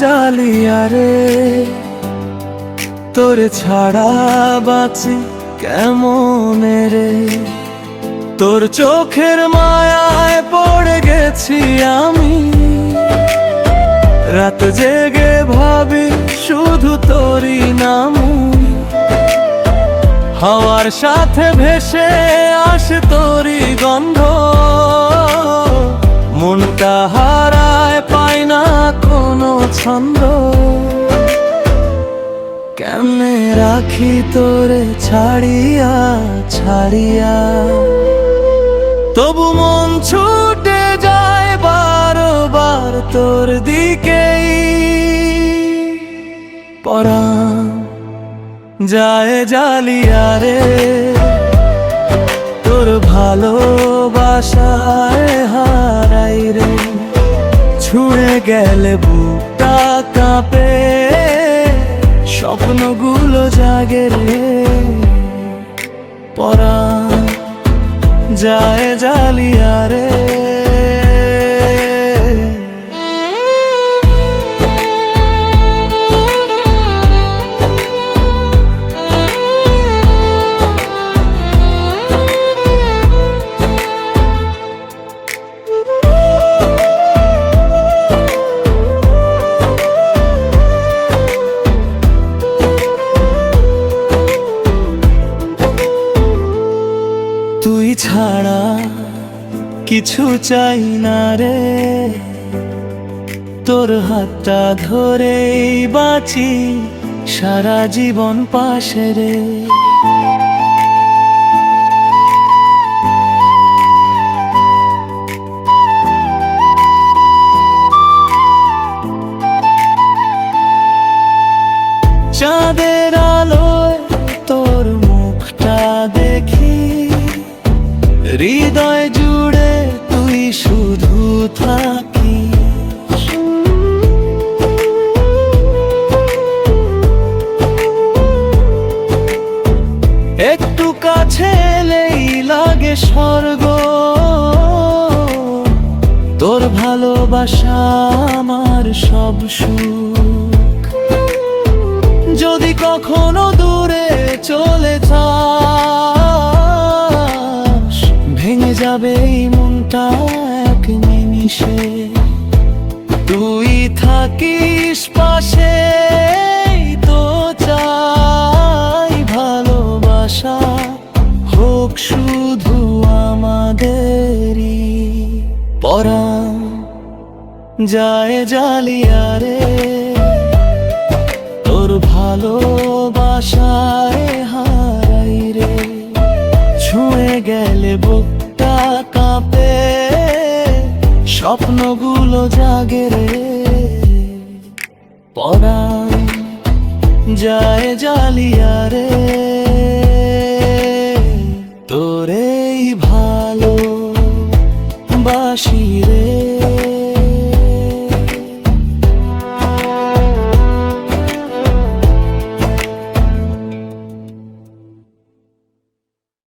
জালিয়া রে, তোরে ছাড়া বাঁচি কেমনে রে। তোর চোখের মায়ায় পড়ে গেছি আমি, রাত জেগে ভাবি শুধু তোরই নাম। হাওয়ার সাথে ভেসে আসে তোরই গন্ধ, মনটা হারায় পায় না কোনো ছন্দ। কেমনে রাখি তোরে ছাড়িয়া ছাড়িয়া, তবু মন ছুটে যায় বারবার তোর দিকেই। পরাণ যায় জালিয়া রে, তোর ভালোবাসায় হারাই রে। ছুঁয়ে গেলে বুকটা কাঁপে, স্বপ্নগুলো জাগে রে। পরাণ যায় জালিয়া রে। তুই ছাড়া কিছু চাই না রে, তোর হাতটা ধরেই বাঁচি সারা জীবন পাশে রে। চাঁদের আলোয় তোর মুখটা দেখি, হৃদয় জুড়ে তুই শুধু থাকিস। একটু কাছে এলেই লাগে স্বর্গ, তোর ভালোবাসা আমার সব সুখ। যদি কখনো দূরে চলে যাস, ভেঙে যাবে এই মনটা এক নিমিষে। তুই থাকিস পাশে তো চাই, ভালোবাসা হোক শুধু আমাদেরই। পরাণ যায় জালিয়া রে, তোর ভালোবাসায় হারাই রে। ছুঁয়ে গেলে বুকটা কাঁপে, স্বপ্নগুলো জাগে রে। পরাণ যায় জালিয়া রে।